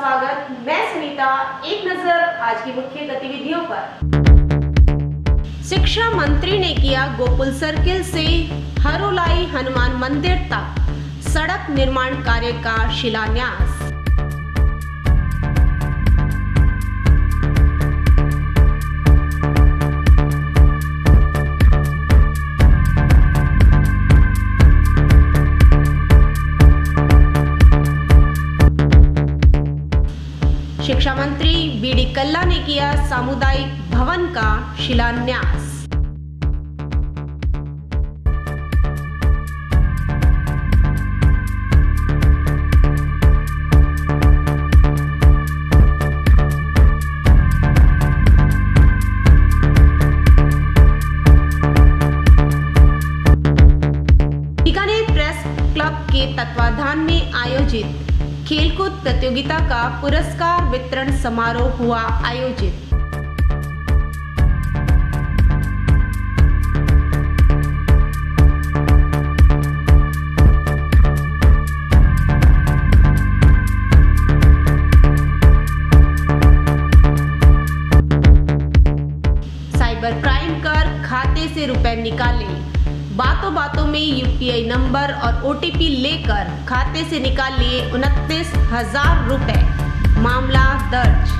स्वागत। मैं सुनीता। एक नजर आज की मुख्य गतिविधियों पर। शिक्षा मंत्री ने किया गोकुल सर्किल से हरोलाई हनुमान मंदिर तक सड़क निर्माण कार्य का शिलान्यास। शिक्षा मंत्री बीडी कल्ला ने किया सामुदायिक भवन का शिलान्यास। बीकानेर प्रेस क्लब के तत्वाधान में आयोजित खेलकूद प्रतियोगिता का पुरस्कार वितरण समारोह हुआ आयोजित। साइबर क्राइम कर खाते से रुपए निकाले, बातों बातों में यूपीआई नंबर और ओटीपी लेकर खाते से निकाल लिए 29,000 रुपए, मामला दर्ज।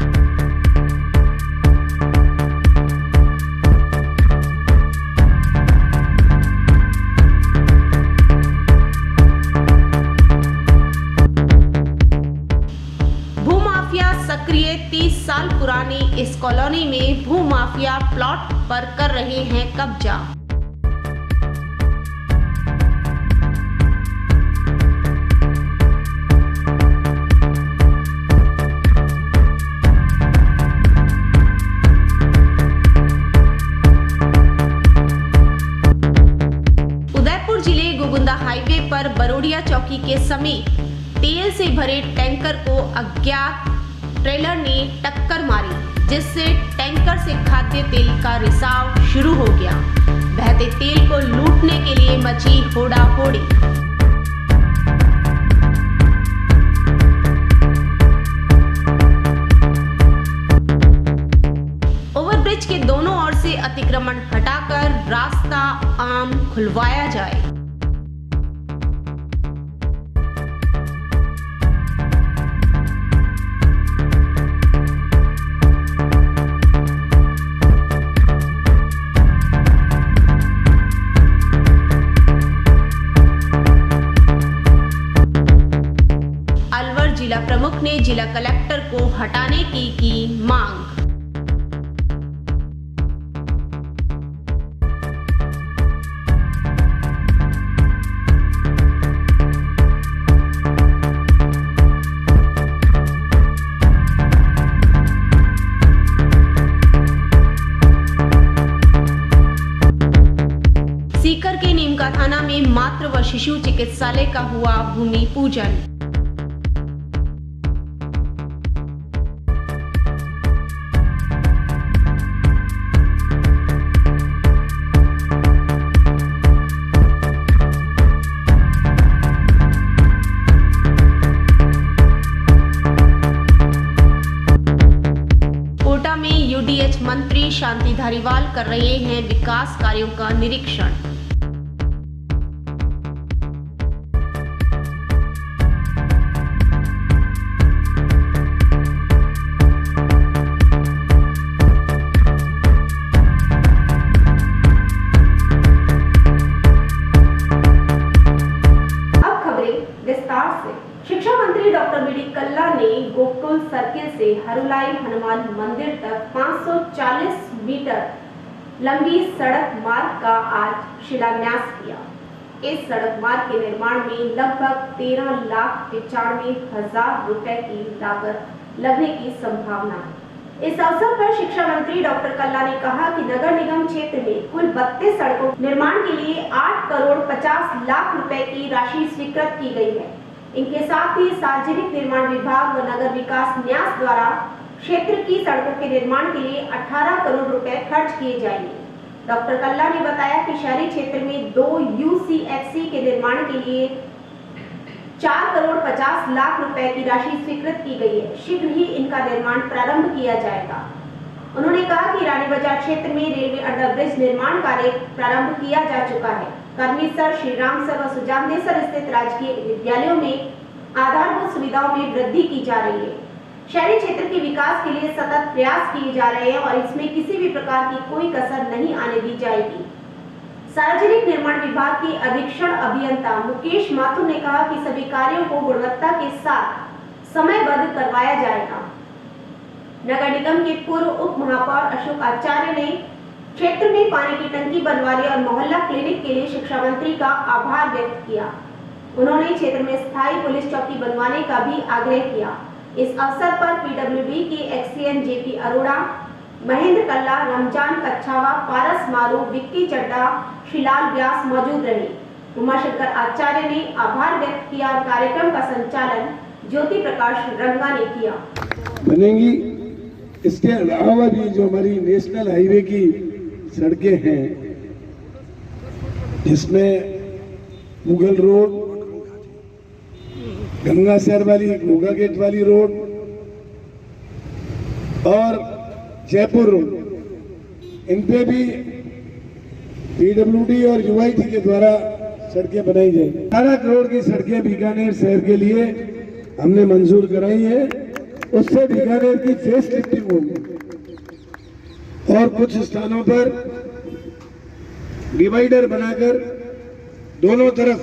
भूमाफिया सक्रिय। 30 साल पुरानी इस कॉलोनी में भूमाफिया प्लॉट पर कर रहे हैं कब्जा। हाईवे पर बरोडिया चौकी के समीप तेल से भरे टैंकर को अज्ञात ट्रेलर ने टक्कर मारी, जिससे टैंकर से खाद्य तेल का रिसाव शुरू हो गया। बहते तेल को लूटने के लिए मची होड़ा-होड़ी। ओवरब्रिज के दोनों ओर से अतिक्रमण हटाकर रास्ता आम खुलवाया जाए। जिला प्रमुख ने जिला कलेक्टर को हटाने की मांग। सीकर के नीमका थाना में मातृ व शिशु चिकित्सालय का हुआ भूमि पूजन। यूडीएच मंत्री शांति धारीवाल कर रहे हैं विकास कार्यों का निरीक्षण। अब खबरें विस्तार से। शिक्षा मंत्री डॉक्टर बीडी कल्ला ने गोकुल सर्किल से हरुलाई हनुमान मंदिर तक 540 मीटर लंबी सड़क मार्ग का आज शिलान्यास किया। इस सड़क मार्ग के निर्माण में लगभग 13,95,000 रुपए की लागत लगने की संभावना है। इस अवसर पर शिक्षा मंत्री डॉक्टर कल्ला ने कहा कि नगर निगम क्षेत्र में कुल 32 सड़कों निर्माण के लिए 8 करोड़ 50 लाख रुपए की राशि स्वीकृत की गई है। इनके साथ ही सार्वजनिक निर्माण विभाग व नगर विकास न्यास द्वारा क्षेत्र की सड़कों के निर्माण के लिए 18 करोड़ रुपए खर्च किए जाएंगे। डॉक्टर कल्ला ने बताया कि शहरी क्षेत्र में 2 यूसीएचसी के निर्माण के लिए 4 करोड़ 50 लाख रुपए की राशि स्वीकृत की गई है। शीघ्र ही इनका निर्माण प्रारंभ किया जाएगा। उन्होंने कहा कि रानी बाजार क्षेत्र में रेलवे अंडरब्रिज निर्माण कार्य प्रारंभ किया जा चुका है। कर्मीसर, श्रीरामसर व सुजानदेसर स्थित राजकीय विद्यालयों में आधारभूत सुविधाओं में वृद्धि की जा रही है। शहरी क्षेत्र के विकास के लिए सतत प्रयास किए जा रहे हैं और इसमें किसी भी प्रकार की कोई कसर नहीं आने दी जाएगी। सार्वजनिक निर्माण विभाग के अधीक्षण अभियंता मुकेश माथुर ने कहा कि सभी कार्यों को गुणवत्ता के साथ समयबद्ध करवाया जाएगा। नगर निगम के पूर्व उप महापौर अशोक आचार्य ने क्षेत्र में पानी की टंकी बनवाने और मोहल्ला क्लिनिक के लिए शिक्षा मंत्री का आभार व्यक्त किया। उन्होंने क्षेत्र में स्थायी पुलिस चौकी बनवाने का भी आग्रह किया। इस अवसर पर पीडब्ल्यूडी के एक्सीएन जेपी अरोड़ा, महेंद्र कल्ला, रमजान कच्छावा, पारस मारू, विक्की चड्डा, शिलाल व्यास मौजूद रहे। उमाशंकर आचार्य ने आभार व्यक्त किया और कार्यक्रम का संचालन ज्योति प्रकाश रंगा ने किया। बनेंगी। इसके अलावा भी जो हमारी नेशनल हाईवे की सड़कें हैं, जिसमें मुगल रोड, गंगा शहर वाली, घोगा गेट वाली रोड और जयपुर रोड, इन पे भी पीडब्ल्यूडी और यूआईटी के द्वारा सड़कें बनाई जाएंगी। 18 करोड़ की सड़कें बीकानेर शहर के लिए हमने मंजूर कराई है। उससे बीकानेर की फेस लिफ्टिंग होगी और कुछ स्थानों पर डिवाइडर बनाकर दोनों तरफ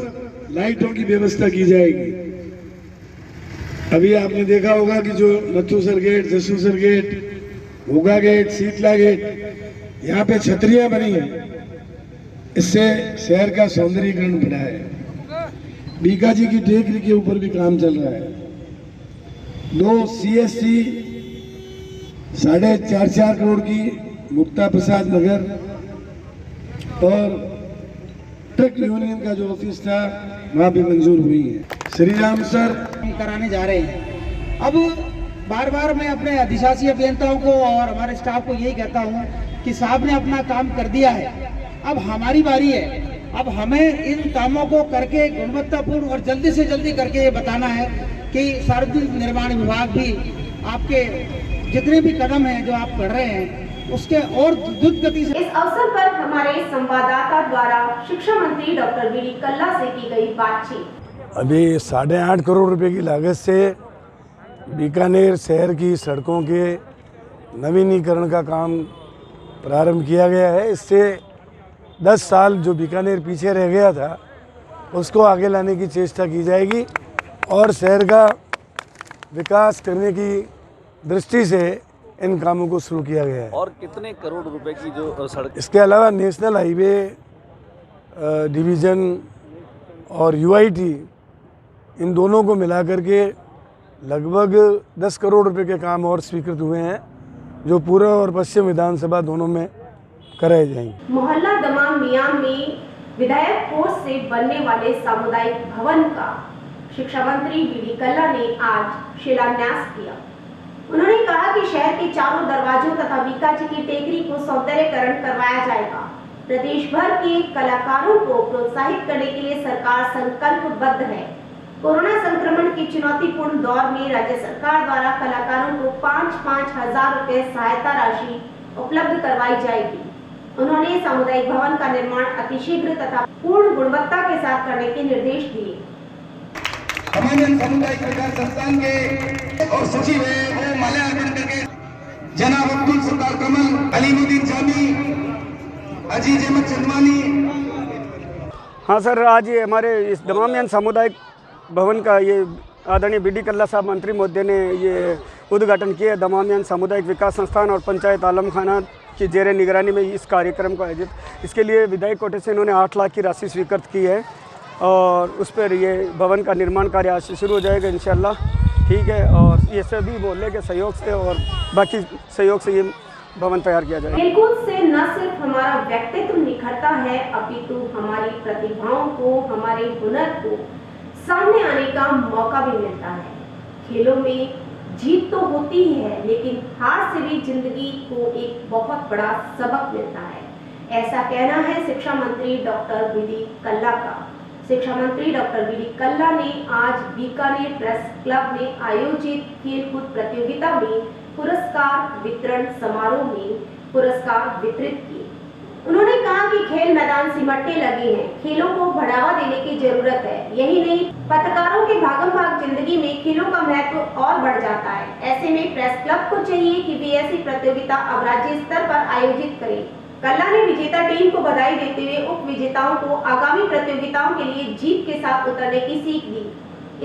लाइटों की व्यवस्था की जाएगी। अभी आपने देखा होगा कि जो Mathusar gate, Jasusar gate, Ghoga gate, Sheetla gate, यहाँ पे छतरियां बनी हैं। इससे शहर का सौंदर्यीकरण बढ़ा है। बीकाजी की टेकरी के ऊपर भी काम चल रहा है। 2 CSC 4.5 करोड़ की मुक्ता प्रसाद नगर और ट्रक यूनियन का जो ऑफिस था वहां भी मंजूर हुई है। श्री राम सर कराने जा रहे हैं। अब बार बार मैं अपने अधिशासी अभियंताओं को और हमारे स्टाफ को यही कहता हूं कि साहब ने अपना काम कर दिया है, अब हमारी बारी है। अब हमें इन कामों को करके गुणवत्तापूर्ण और जल्दी से जल्दी करके ये बताना है कि सार्वजनिक निर्माण विभाग भी आपके जितने भी कदम हैं जो आप कर रहे हैं उसके और द्रुत गति से। इस अवसर पर हमारे संवाददाता द्वारा शिक्षा मंत्री डॉक्टर बीडी कल्ला से की गई बातचीत। अभी 8.5 करोड़ रुपए की लागत से बीकानेर शहर की सड़कों के नवीनीकरण का काम प्रारंभ किया गया है। इससे 10 साल जो बीकानेर पीछे रह गया था उसको आगे लाने की चेष्टा की जाएगी और शहर का विकास करने की दृष्टि से इन कामों को शुरू किया गया है। और कितने करोड़ रुपए की जो सड़क, इसके अलावा नेशनल हाईवे डिवीज़न और यूआईटी, इन दोनों को मिलाकर के लगभग 10 करोड़ रुपए के काम और स्वीकृत हुए हैं, जो पूर्व और पश्चिम विधानसभा दोनों में कराए जाएंगे। मोहल्ला दमाम मियां में विधायक कोष से बनने वाले सामुदायिक भवन का शिक्षा मंत्री बीडी कल्ला ने आज शिलान्यास किया। उन्होंने कहा कि शहर के चारों दरवाजों तथा बीकाजी की टेकरी को सौंदर्यीकरण करवाया जाएगा। प्रदेश भर के कलाकारों को प्रोत्साहित करने के लिए सरकार संकल्पबद्ध है। कोरोना संक्रमण के चुनौतीपूर्ण दौर में राज्य सरकार द्वारा कलाकारों को 5-5 हजार रुपए सहायता राशि उपलब्ध करवाई जाएगी। उन्होंने सामुदायिक भवन का निर्माण अतिशीघ्र तथा पूर्ण गुणवत्ता के साथ करने के निर्देश दिए। हमारे सामुदायिक विकास संस्थान के और सचिव है वो माल्यार्पण करके जनाब अब्दुल सत्तार कमल, अलीमुद्दीन जामी, अजीज अहमद चंदवानी। हाँ सर, आज ये हमारे इस दमामियन सामुदायिक भवन का ये आदरणीय बीडी कल्ला साहब मंत्री महोदय ने ये उद्घाटन किया। दमामियन सामुदायिक विकास संस्थान और पंचायत आलम खाना की जेर निगरानी में इस कार्यक्रम को आयोजित, इसके लिए विधायक कोटे से इन्होंने 8 लाख की राशि स्वीकृत की है और उस पर ये भवन का निर्माण कार्य आज से शुरू हो जाएगा इंशाल्लाह। ठीक है, और ये सभी मोहल्ले के सहयोग से और बाकी सहयोग से ये भवन तैयार किया जाएगा। खेलकूद से न सिर्फ हमारा व्यक्तित्व निखरता है, अपितु हमारी प्रतिभाओं को, हमारे हुनर को सामने आने का मौका भी मिलता है। खेलों में जीत तो होती ही है, लेकिन हार से भी जिंदगी को एक बहुत बड़ा सबक मिलता है। ऐसा कहना है शिक्षा मंत्री डॉक्टर बीडी कल्ला का। शिक्षा मंत्री डॉक्टर बी डी कल्ला ने आज बीकानेर प्रेस क्लब में आयोजित खेलकूद प्रतियोगिता में पुरस्कार वितरण समारोह में पुरस्कार वितरित किए। उन्होंने कहा कि खेल मैदान सिमटने लगे हैं, खेलों को बढ़ावा देने की जरूरत है। यही नहीं, पत्रकारों के भागम भाग जिंदगी में खेलों का महत्व और बढ़ जाता है। ऐसे में प्रेस क्लब को चाहिए कि वे ऐसी प्रतियोगिता अब राज्य स्तर पर आयोजित करें। कल्ला ने विजेता टीम को बधाई देते हुए उप विजेताओं को आगामी प्रतियोगिताओं के लिए जीत के साथ उतरने की सीख दी।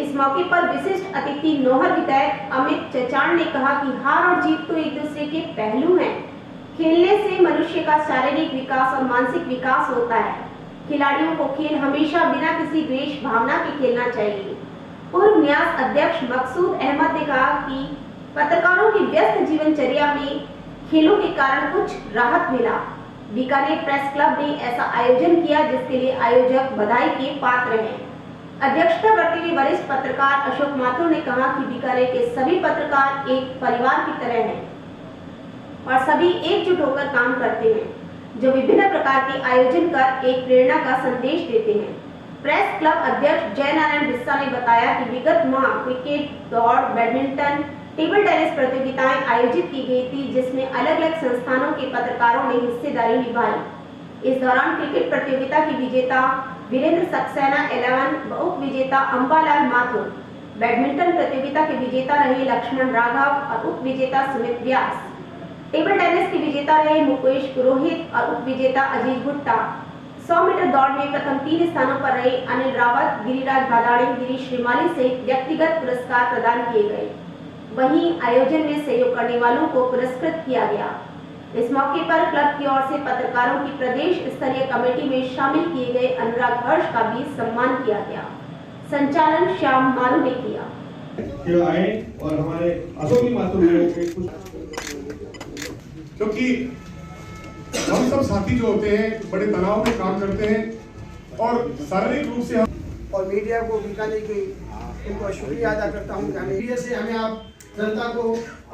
इस मौके पर विशिष्ट अतिथि नौहर विधायक अमित चचाण ने कहा कि हार और जीत तो एक दूसरे के पहलू हैं। खेलने से मनुष्य का शारीरिक विकास और मानसिक विकास होता है। खिलाड़ियों को खेल हमेशा बिना किसी द्वेष भावना के खेलना चाहिए। पूर्व न्यास अध्यक्ष मकसूद अहमद ने कहा कि पत्रकारों की व्यस्त जीवनचर्या में खेलों के कारण कुछ राहत मिला। बीकानेर प्रेस क्लब ने ऐसा आयोजन किया जिसके लिए आयोजक बधाई के पात्र हैं। अध्यक्षता करते हुए वरिष्ठ पत्रकार अशोक माथुर ने कहा कि बीकानेर के सभी पत्रकार एक परिवार की तरह हैं और सभी एकजुट होकर काम करते हैं, जो विभिन्न प्रकार के आयोजन कर एक प्रेरणा का संदेश देते हैं। प्रेस क्लब अध्यक्ष जय नारायण बिस्सा ने बताया कि विगत माह क्रिकेट, दौड़, बैडमिंटन, टेबल टेनिस प्रतियोगिताएं आयोजित की गई थी, जिसमें अलग अलग संस्थानों के पत्रकारों ने हिस्सेदारी निभाई। इस दौरान क्रिकेट प्रतियोगिता की विजेता वीरेंद्र सक्सेना 11, उप विजेता अंबालाल माथुर, बैडमिंटन प्रतियोगिता के विजेता रहे लक्ष्मण राघव और उप विजेता सुमित व्यास, टेबल टेनिस के विजेता रहे मुकेश पुरोहित और उप विजेता अजीज भुट्टा। 100 मीटर दौड़ में प्रथम 3 स्थानों पर रहे अनिल रावत, गिरिराज भादाड़ी, गिरीश श्रीमाली सहित व्यक्तिगत पुरस्कार प्रदान किए गए। वहीं आयोजन में सहयोग करने वालों को पुरस्कृत किया गया। इस मौके पर क्लब की ओर से पत्रकारों की प्रदेश स्तरीय कमेटी में शामिल किए गए अनुराग हर्ष का भी सम्मान किया गया। संचालन श्याम मारू ने किया। आए और हमारे अशोक माथुर क्योंकि हम सब साथी जो होते हैं बड़े तनाव में काम करते हैं और शारीरिक रूप से हम और मीडिया को बीकानेर की इनको शुक्रिया अदा करता हूँ। मीडिया से हमें आप जनता को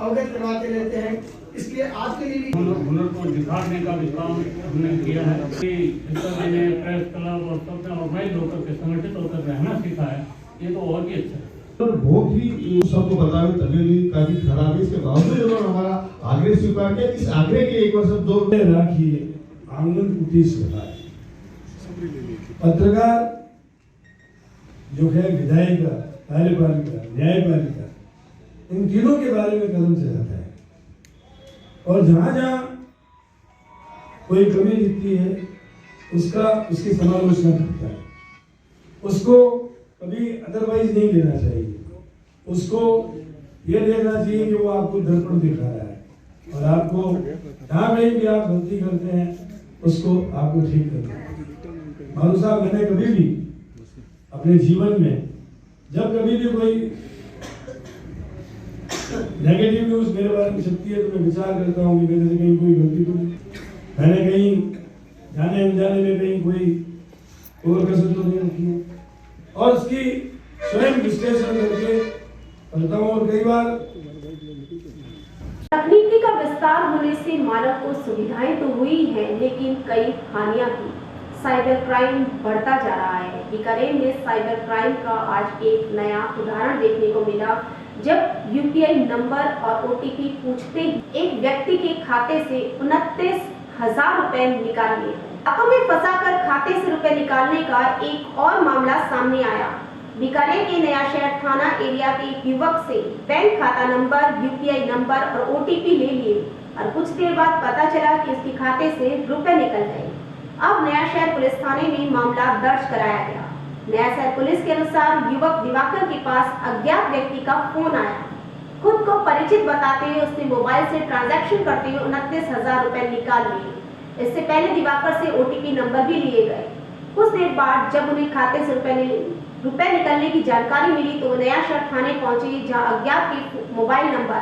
अवगत करवाते रहते हैं, इसलिए आज के लिए भी हुनर को दिखाने का भी काम हमने किया है। मैंने प्रेस क्लब और सबने ऑर्गेनाइज होकर के संगठित होकर रहना सीखा है, ये तो और भी अच्छा है। तो बहुत ही सबको पता है तबीयत काफी खराब है, इसके बावजूद उन्होंने हमारा आग्रह स्वीकार किया। इस आग्रह के एक वर्ष दो राखिए आंगन कुटीस होता है। पत्रकार जो है विधायिका, कार्यपालिका, न्यायपालिका, इन तीनों के बारे में कदम चलाता है और जहां जहां कोई कमी दिखती है उसकी समालोचना करता है। उसको कभी अदरवाइज नहीं लेना चाहिए, उसको ये देखना चाहिए कि वो आपको दर्पण दिखा रहा है और आपको जहाँ कहीं भी आप गलती करते हैं उसको आपको ठीक करना है। मारू साहब, मैंने कभी भी अपने जीवन में जब कभी भी कोई नेगेटिव न्यूज मेरे बारे में छपती है तो मैं विचार करता हूँ कि मेरे से कहीं कोई गलती तो नहीं, मैंने कहीं जाने अनजाने में कहीं कोई ओवर कसर तो नहीं रखी है और उसकी स्वयं विश्लेषण करके करता हूँ। और कई बार तकनीकी का विस्तार होने से मानव को सुविधाएं तो हुई हैं, लेकिन कई हानियां भी। साइबर क्राइम बढ़ता जा रहा है। बीकानेर में साइबर क्राइम का आज एक नया उदाहरण देखने को मिला, जब यूपीआई नंबर और ओटीपी पूछते ही एक व्यक्ति के खाते से 29,000 रुपए निकाल लिए। खातों में फंसाकर खाते से रुपए निकालने का एक और मामला सामने आया। बीकानेर के नया शहर थाना एरिया के एक युवक से बैंक खाता नंबर, यूपीआई नंबर और ओटीपी ले लिए और कुछ देर बाद पता चला कि उसके खाते से रुपए निकल गए। अब नया शहर पुलिस थाने में मामला दर्ज कराया गया। नया शहर पुलिस के अनुसार युवक दिवाकर के पास अज्ञात व्यक्ति का फोन आया। खुद को परिचित बताते हुए उसने मोबाइल से ट्रांजैक्शन करते हुए 29,000 रुपए निकाल लिए। इससे पहले दिवाकर से ओटीपी नंबर भी लिए गए। कुछ देर बाद जब उन्हें खाते से रुपए निकलने की जानकारी मिली तो वो नया शहर थाने पहुंचे, जहां अज्ञात के मोबाइल नंबर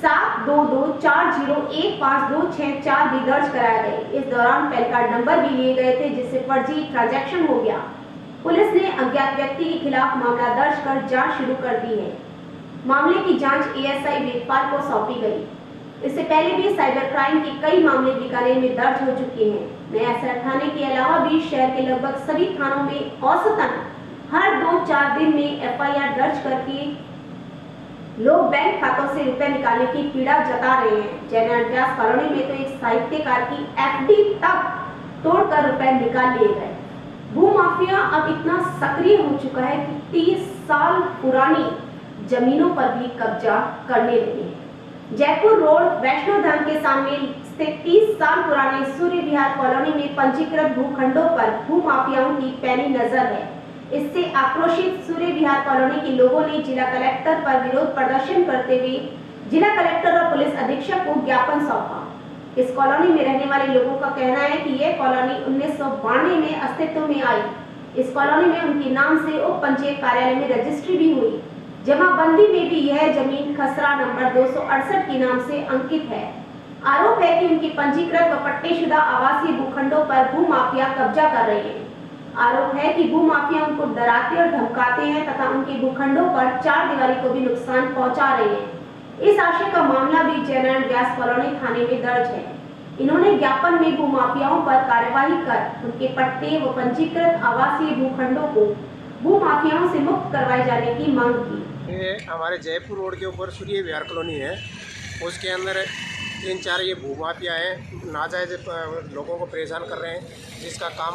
7224015264 भी दर्ज कराए गए। इस दौरान पैन कार्ड नंबर भी लिए गए थे, जिससे फर्जी ट्रांजैक्शन हो गया। पुलिस ने अज्ञात व्यक्ति के खिलाफ मामला दर्ज कर जांच शुरू कर दी है। मामले की जांच एएसआई वेदपाल को सौंपी गई। इससे पहले भी साइबर क्राइम के कई मामले बीकानेर में दर्ज हो चुके हैं। नया शहर थाने के अलावा भी शहर के लगभग सभी थानों में औसतन हर 2-4 दिन में FIR दर्ज करके लोग बैंक खातों से रुपए निकालने की पीड़ा जता रहे हैं। जयनारायण व्यास कॉलोनी में तो एक साहित्यकार की FD तक तोड़कर रुपए निकाल लिए गए। भूमाफिया अब इतना सक्रिय हो चुका है कि 30 साल पुरानी जमीनों पर भी कब्जा करने लगे हैं। जयपुर रोड वैष्णो धाम के सामने स्थित 30 साल पुराने सूर्य विहार कॉलोनी में पंजीकृत भूखंडों पर भूमाफियाओं की पैनी नजर है। इससे आक्रोशित सूर्य विहार कॉलोनी के लोगों ने जिला कलेक्टर पर विरोध प्रदर्शन करते हुए जिला कलेक्टर और पुलिस अधीक्षक को ज्ञापन सौंपा। इस कॉलोनी में रहने वाले लोगों का कहना है कि यह कॉलोनी 1992 में अस्तित्व में आई। इस कॉलोनी में उनके नाम से उप पंचायत कार्यालय में रजिस्ट्री भी हुई। जमाबंदी में भी यह जमीन खसरा नंबर 268 के नाम से अंकित है। आरोप है कि उनके पंजीकृत व पट्टेशुदा आवासीय भूखंडों पर भूमाफिया कब्जा कर रहे हैं। आरोप है कि भूमाफिया उनको डराते और धमकाते हैं तथा उनके भूखंडों पर चार दीवारी को भी नुकसान पहुंचा रहे हैं। इस आशय का मामला भी जयनारायण व्यास कॉलोनी थाने में दर्ज है। इन्होंने ज्ञापन में भूमाफियाओं पर कार्यवाही कर उनके पट्टे व पंजीकृत आवासीय भूखंडों को भूमाफियाओं से मुक्त करवाए जाने की मांग की। ये हमारे जयपुर रोड के ऊपर सूर्य विहार कॉलोनी है, उसके अंदर 3-4 ये भूमाफिया हैं, नाजायज लोगों को परेशान कर रहे हैं। जिसका काम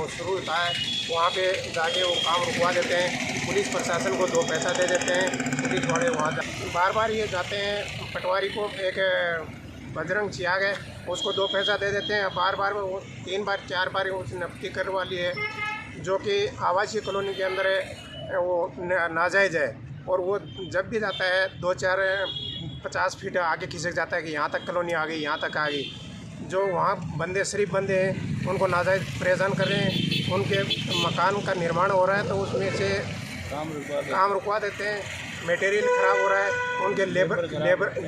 शुरू होता है वहाँ पे जाके वो काम रुकवा देते हैं। पुलिस प्रशासन को 2 पैसा दे देते हैं, पुलिस वाले वहाँ बार बार ये जाते हैं। पटवारी को एक बजरंग चियाग है, उसको 2 पैसा दे देते हैं। बार बार वो 3 बार 4 बार उसने नफ्ती करवा ली है, जो कि आवासीय कॉलोनी के अंदर है, वो नाजायज़ है। और वो जब भी जाता है 2-4 50 फीट आगे खिसक जाता है कि यहाँ तक कॉलोनी आ गई, यहाँ तक आ गई। जो वहाँ बंदे शरीफ बंदे हैं उनको नाजायज़ परेशान कर रहे हैं। उनके मकान का निर्माण हो रहा है तो उसमें से काम रुकवा देते हैं। मटेरियल खराब हो रहा है, उनके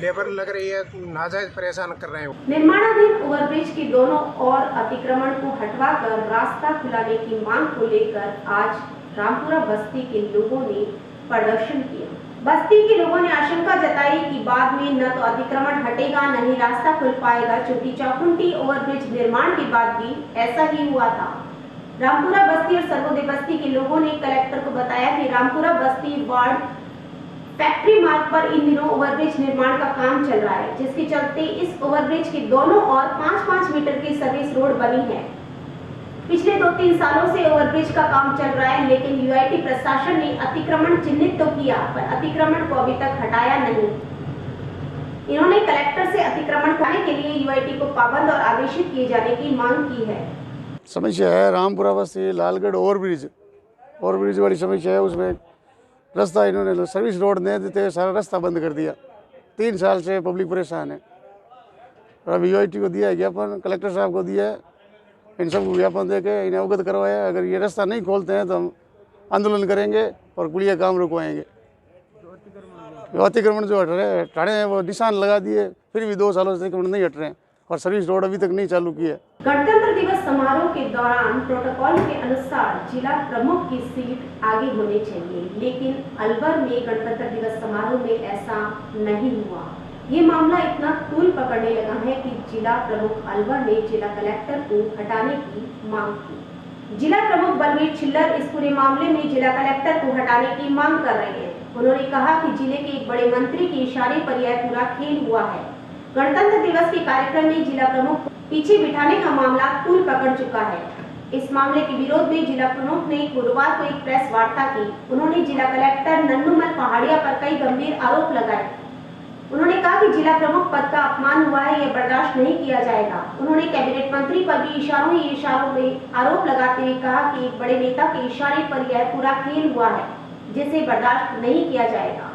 लेबर लग रही है, नाजायज़ परेशान कर रहे हैं। निर्माणाधीन ओवरब्रिज के दोनों ओर अतिक्रमण को हटवाकर रास्ता खुलाने की मांग को लेकर आज रामपुरा बस्ती के लोगों ने प्रदर्शन किया। बस्ती के लोगों ने आशंका जताई कि बाद में न तो अतिक्रमण हटेगा न ही रास्ता खुल पाएगा। चोटी चौखुंटी ओवरब्रिज निर्माण के बाद भी ऐसा ही हुआ था। रामपुरा बस्ती और सर्वोदय बस्ती के लोगों ने कलेक्टर को बताया कि रामपुरा बस्ती वार्ड फैक्ट्री मार्ग पर इन दिनों ओवरब्रिज निर्माण का काम चल रहा है, जिसके चलते इस ओवरब्रिज के दोनों ओर 5-5 मीटर की सर्विस रोड बनी है। पिछले 2-3 सालों से ओवरब्रिज का काम चल रहा है, लेकिन UIT प्रशासन ने अतिक्रमण चिन्हित तो किया पर अतिक्रमण को अभी तक हटाया नहीं। इन्होंने कलेक्टर से अतिक्रमण हटाने के लिए UIT को पाबंद और आदेशित किए जाने की मांग की है। समस्या है रामपुरा बस्ती लालगढ़ ओवरब्रिज वाली समस्या है। उसमें रास्ता इन्होंने सर्विस रोड नहीं देते हुए सारा रास्ता बंद कर दिया। 3 साल से पब्लिक परेशान है। और अब UIT को दिया है ज्ञापन, कलेक्टर साहब को दिया है, इन सबको ज्ञापन दे के इन्हें अवगत करवाया। अगर ये रास्ता नहीं खोलते हैं तो हम आंदोलन करेंगे और कुलिया काम रुकवाएंगे। अतिक्रमण जो हटाने हैं वो निशान लगा दिए, फिर भी 2 सालों से अतिक्रमण नहीं हट रहे हैं और सर्विस रोड अभी तक नहीं चालू की है। गणतंत्र दिवस समारोह के दौरान प्रोटोकॉल के अनुसार जिला प्रमुख की सीट आगे होनी चाहिए, लेकिन अलवर में गणतंत्र दिवस समारोह में ऐसा नहीं हुआ। ये मामला इतना तूल पकड़ने लगा है कि जिला प्रमुख अलवर ने जिला कलेक्टर को हटाने की मांग की। जिला प्रमुख बलवीर छिल्लर इस पूरे मामले में जिला कलेक्टर को हटाने की मांग कर रहे हैं। उन्होंने कहा कि जिले के एक बड़े मंत्री के इशारे पर यह पूरा खेल हुआ है। गणतंत्र दिवस के कार्यक्रम में जिला प्रमुख को पीछे बिठाने का मामला तूल पकड़ चुका है। इस मामले के विरोध में जिला प्रमुख ने गुरुवार को एक प्रेस वार्ता की। उन्होंने जिला कलेक्टर नन्नूमल पहाड़िया पर कई गंभीर आरोप लगाए। उन्होंने कहा कि जिला प्रमुख पद का अपमान हुआ है, यह बर्दाश्त नहीं किया जाएगा। उन्होंने कैबिनेट मंत्री पर भी इशारों में आरोप लगाते हुए कहा कि एक बड़े नेता के इशारे पर यह पूरा खेल हुआ है, जिसे बर्दाश्त नहीं किया जाएगा।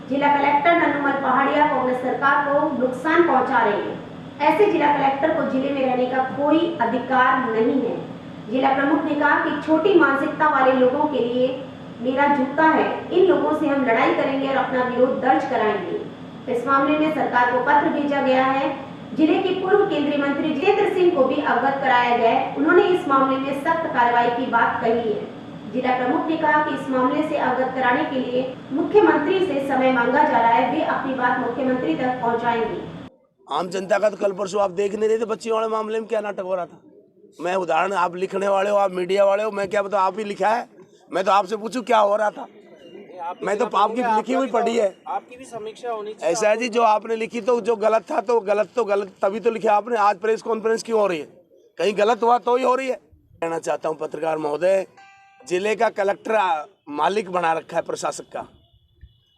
जिला कलेक्टर नन्नूमल पहाड़िया कांग्रेस सरकार को नुकसान पहुंचा रहे हैं। ऐसे जिला कलेक्टर को जिले में रहने का कोई अधिकार नहीं है। जिला प्रमुख ने कहा कि छोटी मानसिकता वाले लोगों के लिए मेरा जूता है। इन लोगों से हम लड़ाई करेंगे और अपना विरोध दर्ज कराएंगे। इस मामले में सरकार को पत्र भेजा गया है। जिले के पूर्व केंद्रीय मंत्री जितेंद्र सिंह को भी अवगत कराया गया है। उन्होंने इस मामले में सख्त कार्रवाई की बात कही है। जिला प्रमुख ने कहा कि इस मामले से अवगत कराने के लिए मुख्यमंत्री से समय मांगा जा रहा है। वे अपनी बात मुख्यमंत्री तक पहुंचाएंगे। आम जनता का तो कल परसों आप देख नहीं रहे थे बच्चियों वाले मामले में क्या नाटक हो रहा था। मैं उदाहरण, आप लिखने वाले हो, आप मीडिया वाले हो, मैं क्या बताऊँ, आप ही लिखा है, मैं तो आपसे पूछूं क्या हो रहा था। मैं तो आपकी लिखी हुई पढ़ी है, आपकी भी समीक्षा होनी चाहिए। ऐसा है जी, जो आपने लिखी तो जो गलत था तो गलत तभी तो लिखा आपने। आज प्रेस कॉन्फ्रेंस क्यों हो रही है? कहीं गलत हुआ तो ही हो रही है। कहना चाहता हूँ पत्रकार महोदय, जिले का कलेक्टर मालिक बना रखा है प्रशासक का,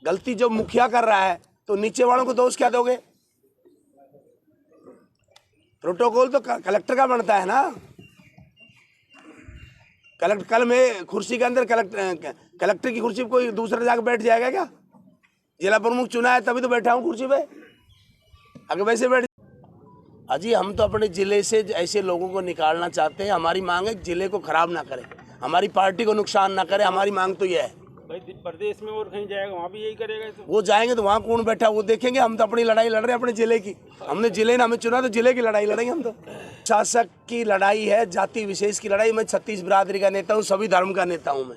गलती जो मुखिया कर रहा है तो नीचे वालों को दोष क्या दोगे? प्रोटोकॉल तो कलेक्टर का बनता है ना। कल में कुर्सी के अंदर कलेक्टर की कुर्सी पे कोई दूसरा जाकर बैठ जाएगा क्या? जिला प्रमुख चुना है तभी तो बैठा हूँ कुर्सी पे, अगर वैसे बैठ। अजी हम तो अपने जिले से ऐसे लोगों को निकालना चाहते हैं। हमारी मांग है जिले को खराब ना करे, हमारी पार्टी को नुकसान ना करे, हमारी मांग तो यह है। भाई प्रदेश में और कहीं जाएगा वहाँ भी यही करेगा तो? वो जाएंगे तो वहाँ कौन बैठा वो देखेंगे। हम तो अपनी लड़ाई लड़ रहे हैं अपने जिले की। हमने जिले ने हमें चुना तो जिले की लड़ाई लड़ेंगे हम तो। शासक की लड़ाई है, जाति विशेष की लड़ाई। मैं 36 बिरादरी का नेता हूँ, सभी धर्म का नेता हूँ मैं।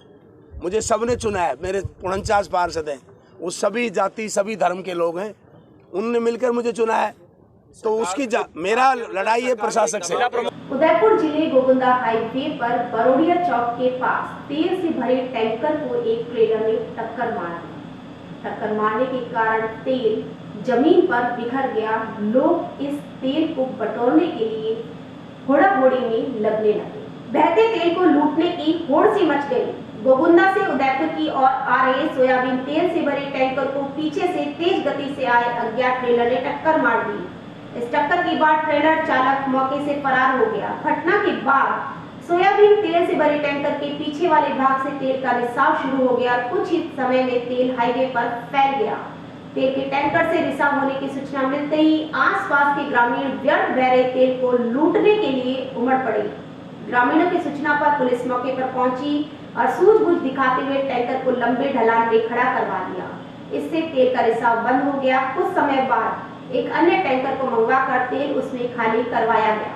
मुझे सबने चुना है, मेरे 49 पार्षद हैं, वो सभी जाति सभी धर्म के लोग हैं, उनने मिलकर मुझे चुना है। तो उसकी मेरा लड़ाई है प्रशासक से। उदयपुर जिले गोगुंदा हाईवे पर बरोडिया चौक के पास तेल से भरे टैंकर को एक ट्रेलर ने टक्कर मार दी। टक्कर मारने के कारण तेल जमीन पर बिखर गया। लोग इस तेल को बटोरने के लिए होड़ा-होड़ी में लगने लगे। बहते तेल को लूटने की होड़ सी मच गई। गोगुंदा से उदयपुर की ओर आ रहे सोयाबीन तेल से भरे टैंकर को पीछे से तेज गति से आए अज्ञात ट्रेलर ने टक्कर मार दी। इस टक्कर के बाद ट्रेलर चालक मौके से फरार हो गया। घटना के बाद सोयाबीन तेल से भरे टैंकर के पीछे वाले भाग से तेल का रिसाव शुरू हो गया। कुछ ही समय में तेल हाईवे पर फैल गया। तेल के टैंकर से रिसाव होने की सूचना मिलते ही आसपास के ग्रामीण व्यर्थ बह रहे तेल को लूटने के लिए उमड़ पड़े। ग्रामीणों की सूचना पर पुलिस मौके पर पहुंची और सूझबूझ दिखाते हुए टैंकर को लंबे ढलान में खड़ा करवा दिया। इससे तेल का रिसाव बंद हो गया। कुछ समय बाद एक अन्य टैंकर को मंगवाकर तेल उसमें खाली करवाया गया।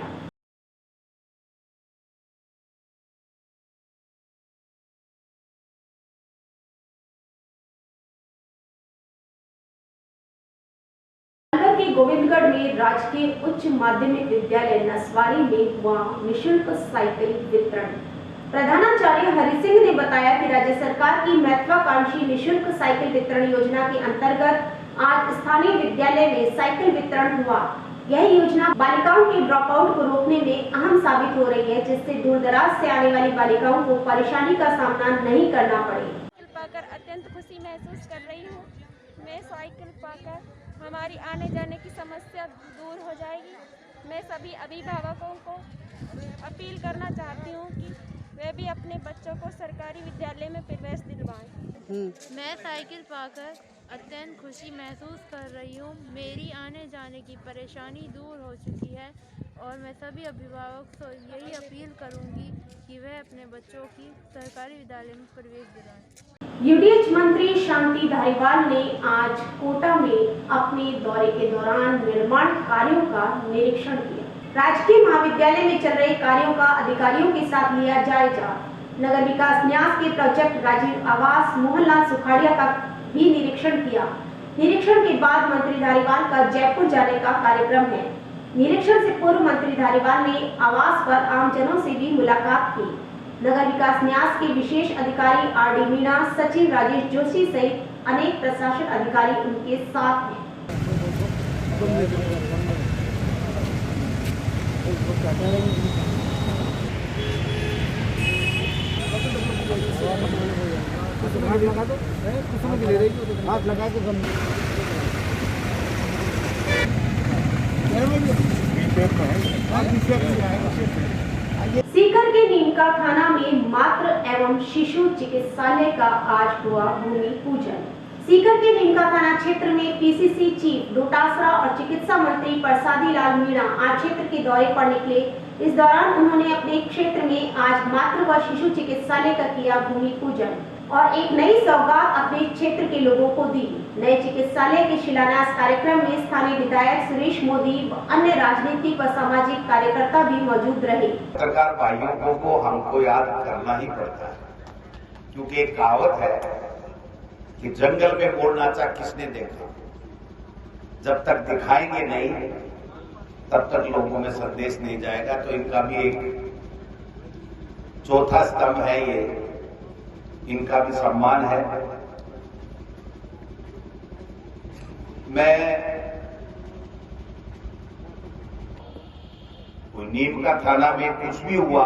के गोविंदगढ़ में राजकीय उच्च माध्यमिक विद्यालय नसवाड़ी में हुआ निःशुल्क साइकिल वितरण। प्रधानाचार्य हरि सिंह ने बताया कि राज्य सरकार की महत्वाकांक्षी निःशुल्क साइकिल वितरण योजना के अंतर्गत आज स्थानीय विद्यालय में साइकिल वितरण हुआ। यह योजना बालिकाओं के ड्रॉप आउट को रोकने में अहम साबित हो रही है, जिससे दूर दराज से आने वाली बालिकाओं को परेशानी का सामना नहीं करना पड़े। पाकर अत्यंत खुशी महसूस कर रही हूँ। मैं साइकिल पाकर हमारी आने जाने की समस्या दूर हो जाएगी। मैं सभी अभिभावकों को अपील करना चाहती हूँ कि वे भी अपने बच्चों को सरकारी विद्यालय में प्रवेश दिलवाएं। मैं साइकिल पाकर अत्यंत खुशी महसूस कर रही हूँ। मेरी आने जाने की परेशानी दूर हो चुकी है और मैं सभी अभिभावक से यही अपील करूँगी कि वह अपने बच्चों की सरकारी विद्यालय में प्रवेश दिलाएं। यूडीएच मंत्री शांति धारीवाल ने आज कोटा में अपने दौरे के दौरान निर्माण कार्यों का निरीक्षण किया। राजकीय महाविद्यालय में चल रहे कार्यों का अधिकारियों के साथ लिया जायजा। नगर विकास न्यास के प्रोजेक्ट राजीव आवास मोहनलाल सुखाड़िया का भी निरीक्षण किया। निरीक्षण के बाद मंत्री धारीवाल का जयपुर जाने का कार्यक्रम है। निरीक्षण से पूर्व मंत्री धारीवाल ने आवास पर आमजनों से भी मुलाकात की। नगर विकास न्यास के विशेष अधिकारी आरडी मीणा, सचिव राजेश जोशी सहित अनेक प्रशासन अधिकारी उनके साथ हैं। सीकर के नीमका थाना में मातृ एवं शिशु चिकित्सालय का आज हुआ भूमि पूजन। सीकर के नीमका थाना क्षेत्र में पीसीसी चीफ डोटासरा और चिकित्सा मंत्री प्रसादी लाल मीणा आज क्षेत्र के दौरे पर निकले। इस दौरान उन्होंने अपने क्षेत्र में आज मातृ व शिशु चिकित्सालय का किया भूमि पूजन और एक नई सौगात अपने क्षेत्र के लोगों को दी। नए चिकित्सालय के शिलान्यास कार्यक्रम में स्थानीय विधायक सुरेश मोदी व अन्य राजनीतिक व सामाजिक कार्यकर्ता भी मौजूद रहे। पत्रकार भाइयों को हमको याद करना ही पड़ता है, क्योंकि एक कहावत है कि जंगल में मोर नाचा किसने देखा। जब तक दिखाएंगे नहीं तब तक लोगों में संदेश नहीं जाएगा। तो इनका भी एक चौथा स्तंभ है, ये इनका भी सम्मान है। मैं कोई नीम का थाना में कुछ भी हुआ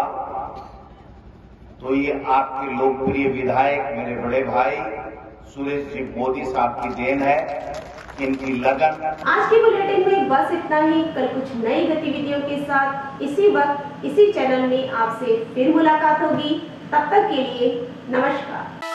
तो ये आपके लोकप्रिय विधायक मेरे बड़े भाई सुरेश जी मोदी साहब की देन है, इनकी लगन। आज के बुलेटिन में बस इतना ही। कल कुछ नई गतिविधियों के साथ इसी वक्त इसी चैनल में आपसे फिर मुलाकात होगी। तब तक के लिए नमस्कार।